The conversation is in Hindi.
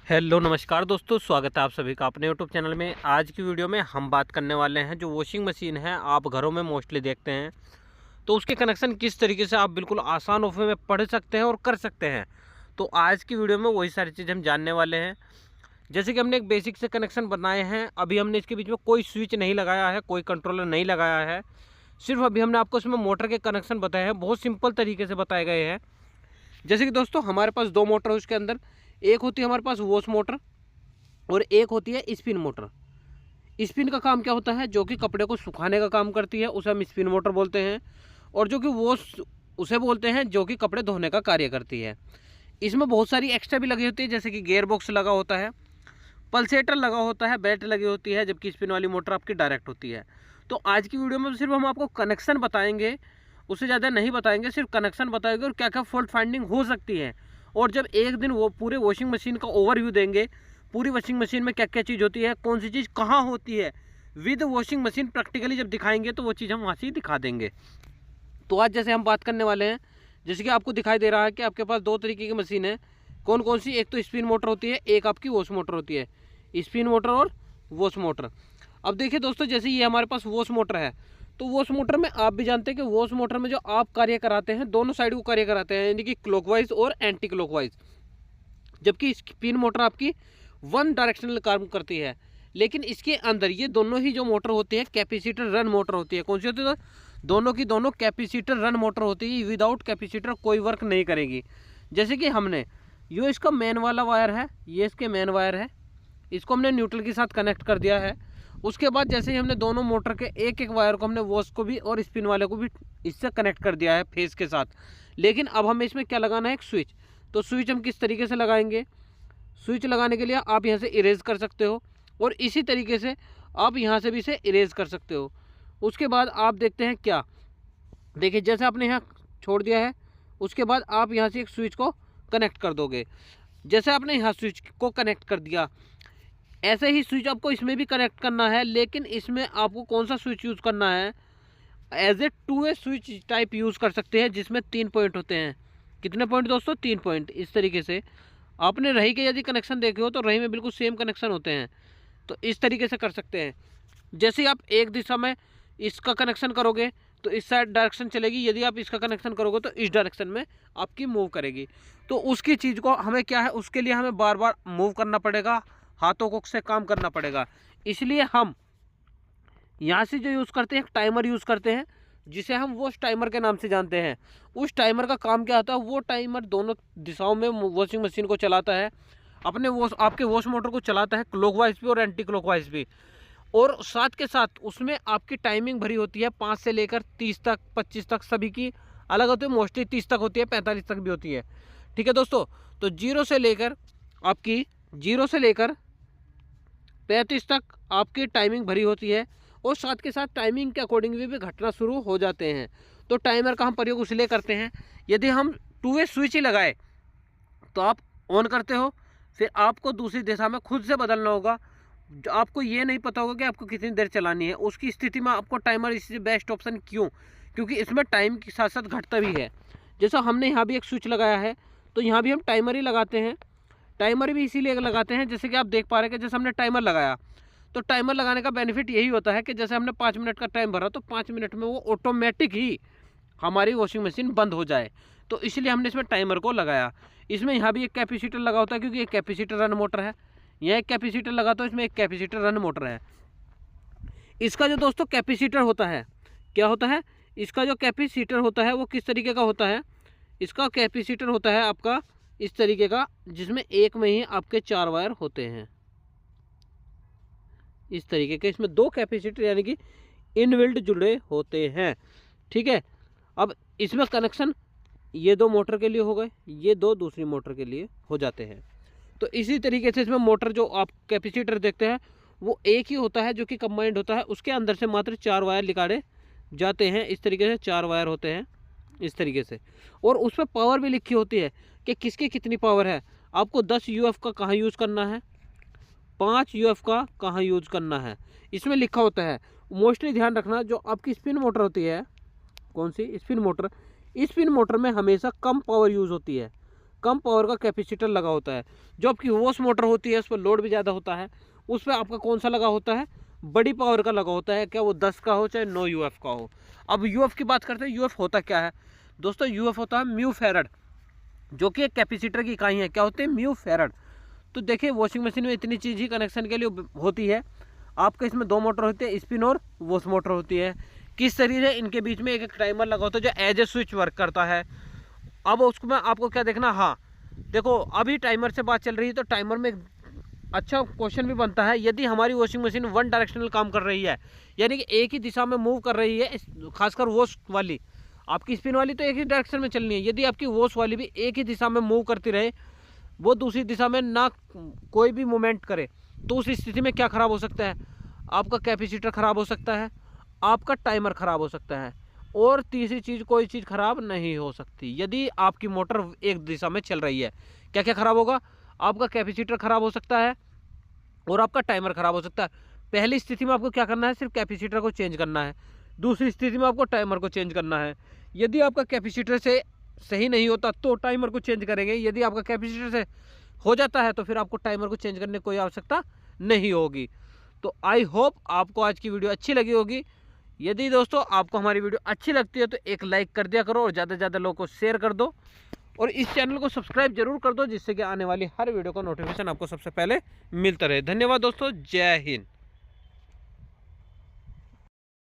हेलो नमस्कार दोस्तों, स्वागत है आप सभी का अपने यूट्यूब चैनल में। आज की वीडियो में हम बात करने वाले हैं जो वॉशिंग मशीन है आप घरों में मोस्टली देखते हैं, तो उसके कनेक्शन किस तरीके से आप बिल्कुल आसान वे में पढ़ सकते हैं और कर सकते हैं। तो आज की वीडियो में वही सारी चीज़ हम जानने वाले हैं। जैसे कि हमने एक बेसिक से कनेक्शन बनाए हैं, अभी हमने इसके बीच में कोई स्विच नहीं लगाया है, कोई कंट्रोलर नहीं लगाया है, सिर्फ अभी हमने आपको इसमें मोटर के कनेक्शन बताए हैं, बहुत सिंपल तरीके से बताए गए हैं। जैसे कि दोस्तों हमारे पास दो मोटर है, उसके अंदर एक होती है हमारे पास वॉश मोटर और एक होती है स्पिन मोटर। स्पिन का काम क्या होता है, जो कि कपड़े को सुखाने का काम करती है, उसे हम स्पिन मोटर बोलते हैं। और जो कि वॉश उसे बोलते हैं जो कि कपड़े धोने का कार्य करती है। इसमें बहुत सारी एक्स्ट्रा भी लगी होती है, जैसे कि गेयर बॉक्स लगा होता है, पल्सेटर लगा होता है, बेल्ट लगी होती है, जबकि स्पिन वाली मोटर आपकी डायरेक्ट होती है। तो आज की वीडियो में सिर्फ हम आपको कनेक्शन बताएंगे, उससे ज़्यादा नहीं बताएंगे, सिर्फ कनेक्शन बताएंगे और क्या क्या फॉल्ट फाइंडिंग हो सकती है। और जब एक दिन वो पूरे वॉशिंग मशीन का ओवरव्यू देंगे, पूरी वॉशिंग मशीन में क्या क्या चीज़ होती है, कौन सी चीज़ कहाँ होती है, विद वॉशिंग मशीन प्रैक्टिकली जब दिखाएंगे तो वो चीज़ हम वहाँ से ही दिखा देंगे। तो आज जैसे हम बात करने वाले हैं, जैसे कि आपको दिखाई दे रहा है कि आपके पास दो तरीके की मशीन है। कौन कौन सी, एक तो स्पिन मोटर होती है, एक आपकी वॉश मोटर होती है। स्पिन मोटर और वॉश मोटर। अब देखिए दोस्तों, जैसे ये हमारे पास वॉश मोटर है, तो वॉश मोटर में आप भी जानते हैं कि वॉश मोटर में जो आप कार्य कराते हैं, दोनों साइड को कार्य कराते हैं, यानी कि क्लॉकवाइज और एंटी क्लॉकवाइज। जबकि स्पिन मोटर आपकी वन डायरेक्शनल काम करती है। लेकिन इसके अंदर ये दोनों ही जो मोटर होती है कैपेसिटर रन मोटर होती है। कौन सी होती है? दोनों की दोनों कैपेसिटर रन मोटर होती है। विदाउट कैपेसिटर कोई वर्क नहीं करेगी। जैसे कि हमने ये इसका मेन वाला वायर है, ये इसके मेन वायर है, इसको हमने न्यूट्रल के साथ कनेक्ट कर दिया है। उसके बाद जैसे ही हमने दोनों मोटर के एक एक वायर को हमने वॉश को भी और स्पिन वाले को भी इससे कनेक्ट कर दिया है फेस के साथ। लेकिन अब हमें इसमें क्या लगाना है, एक स्विच। तो स्विच हम किस तरीके से लगाएंगे, स्विच लगाने के लिए आप यहाँ से इरेज कर सकते हो और इसी तरीके से आप यहाँ से भी इसे इरेज कर सकते हो। उसके बाद आप देखते हैं क्या, देखिए जैसे आपने यहाँ छोड़ दिया है, उसके बाद आप यहाँ से एक स्विच को कनेक्ट कर दोगे। जैसे आपने यहाँ स्विच को कनेक्ट कर दिया, ऐसे ही स्विच आपको इसमें भी कनेक्ट करना है। लेकिन इसमें आपको कौन सा स्विच यूज़ करना है, as a 2 way switch type use कर सकते हैं, जिसमें 3 पॉइंट होते हैं। कितने पॉइंट दोस्तों, 3 पॉइंट। इस तरीके से आपने रही के यदि कनेक्शन देखे हो तो रही में बिल्कुल सेम कनेक्शन होते हैं। तो इस तरीके से कर सकते हैं। जैसे ही आप एक दिशा में इसका कनेक्शन करोगे तो इस साइड डायरेक्शन चलेगी, यदि आप इसका कनेक्शन करोगे तो इस डायरेक्शन में आपकी मूव करेगी। तो उसकी चीज़ को हमें क्या है, उसके लिए हमें बार बार मूव करना पड़ेगा, हाथों को से काम करना पड़ेगा। इसलिए हम यहाँ से जो यूज़ करते हैं, टाइमर यूज़ करते हैं, जिसे हम वॉश टाइमर के नाम से जानते हैं। उस टाइमर का काम क्या होता है, वो टाइमर दोनों दिशाओं में वॉशिंग मशीन को चलाता है, अपने वॉश आपके वॉश मोटर को चलाता है, क्लॉकवाइज भी और एंटी क्लॉकवाइज भी। और साथ के साथ उसमें आपकी टाइमिंग भरी होती है 5 से लेकर 30 तक, 25 तक, सभी की अलग होती है। मोस्टली 30 तक होती है, 45 तक भी होती है। ठीक है दोस्तों, तो जीरो से लेकर 35 तक आपकी टाइमिंग भरी होती है और साथ के साथ टाइमिंग के अकॉर्डिंग भी घटना शुरू हो जाते हैं। तो टाइमर का हम प्रयोग इसलिए करते हैं, यदि हम 2 वे स्विच ही लगाए तो आप ऑन करते हो, फिर आपको दूसरी दिशा में खुद से बदलना होगा। आपको ये नहीं पता होगा कि आपको कितनी देर चलानी है। उसकी स्थिति में आपको टाइमर इससे बेस्ट ऑप्शन क्यों, क्योंकि इसमें टाइम के साथ साथ घटता भी है। जैसा हमने यहाँ भी एक स्विच लगाया है, तो यहाँ भी हम टाइमर ही लगाते हैं। टाइमर भी इसीलिए लगाते हैं, जैसे कि आप देख पा रहे हैं कि जैसे हमने टाइमर लगाया, तो टाइमर लगाने का बेनिफिट यही होता है कि जैसे हमने 5 मिनट का टाइम भरा तो 5 मिनट में वो ऑटोमेटिक ही हमारी वॉशिंग मशीन बंद हो जाए। तो इसलिए हमने इसमें टाइमर को लगाया। इसमें यहाँ भी एक कैपेसिटर लगा होता है, क्योंकि एक कैपेसिटर रन मोटर है। यह एक कैपेसिटर लगा तो इसमें एक कैपेसिटर रन मोटर है। इसका जो दोस्तों कैपेसिटर होता है, क्या होता है, इसका जो कैपेसिटर होता है वो किस तरीके का होता है, इसका कैपेसिटर होता है आपका इस तरीके का, जिसमें एक में ही आपके 4 वायर होते हैं। इस तरीके के इसमें 2 कैपेसिटर यानी कि इनबिल्ट जुड़े होते हैं। ठीक है, अब इसमें कनेक्शन ये 2 मोटर के लिए हो गए, ये 2 दूसरी मोटर के लिए हो जाते हैं। तो इसी तरीके से इसमें मोटर जो आप कैपेसिटर देखते हैं वो एक ही होता है, जो कि कंबाइंड होता है। उसके अंदर से मात्र 4 वायर निकाले जाते हैं। इस तरीके से 4 वायर होते हैं इस तरीके से, और उस पर पावर भी लिखी होती है कि किसकी कितनी पावर है। आपको 10 यूएफ का कहाँ यूज़ करना है, 5 यूएफ का कहाँ यूज़ करना है, इसमें लिखा होता है। मोस्टली ध्यान रखना, जो आपकी स्पिन मोटर होती है, कौन सी स्पिन मोटर, स्पिन मोटर में हमेशा कम पावर यूज़ होती है। कम पावर का कैपेसिटर लगा होता है। जो आपकी वॉश मोटर होती है उस पर लोड भी ज़्यादा होता है, उस पर आपका कौन सा लगा होता है, बड़ी पावर का लगा होता है, क्या वो 10 का हो चाहे 9 यूएफ का हो। अब यूएफ की बात करते हैं, यूएफ होता क्या है दोस्तों, यूएफ होता है म्यू फेरड, जो कि एक कैपेसिटर की इकाई है। क्या होते हैं, म्यू फेरड। तो देखिए वॉशिंग मशीन में इतनी चीज़ ही कनेक्शन के लिए होती है। आपका इसमें 2 मोटर होती है, स्पिन और वॉश मोटर होती है। किस तरीके से इनके बीच में एक टाइमर लगा होता है जो एज ए स्विच वर्क करता है। अब उसको मैं आपको क्या देखना, हाँ देखो अभी टाइमर से बात चल रही है तो टाइमर में अच्छा क्वेश्चन भी बनता है, यदि हमारी वॉशिंग मशीन वन डायरेक्शनल काम कर रही है, यानी कि एक ही दिशा में मूव कर रही है, खासकर वॉश वाली, आपकी स्पिन वाली तो एक ही डायरेक्शन में चलनी है, यदि आपकी वॉश वाली भी एक ही दिशा में मूव करती रहे, वो दूसरी दिशा में ना कोई भी मूवमेंट करे, तो उस स्थिति में क्या खराब हो सकता है, आपका कैपेसिटर खराब हो सकता है, आपका टाइमर खराब हो सकता है, और तीसरी चीज़ कोई चीज़ खराब नहीं हो सकती। यदि आपकी मोटर एक दिशा में चल रही है, क्या क्या खराब होगा, आपका कैपेसिटर खराब हो सकता है और आपका टाइमर खराब हो सकता है। पहली स्थिति में आपको क्या करना है, सिर्फ कैपेसिटर को चेंज करना है। दूसरी स्थिति में आपको टाइमर को चेंज करना है। यदि आपका कैपेसिटर से सही नहीं होता तो टाइमर को चेंज करेंगे, यदि आपका कैपेसिटर से हो जाता है तो फिर आपको टाइमर को चेंज करने की कोई आवश्यकता नहीं होगी। तो आई होप आपको आज की वीडियो अच्छी लगी होगी। यदि दोस्तों आपको हमारी वीडियो अच्छी लगती है तो एक लाइक कर दिया करो और ज़्यादा से ज़्यादा लोगों को शेयर कर दो, और इस चैनल को सब्सक्राइब जरूर कर दो, जिससे कि आने वाली हर वीडियो का नोटिफिकेशन आपको सबसे पहले मिलता रहे। धन्यवाद दोस्तों, जय हिंद।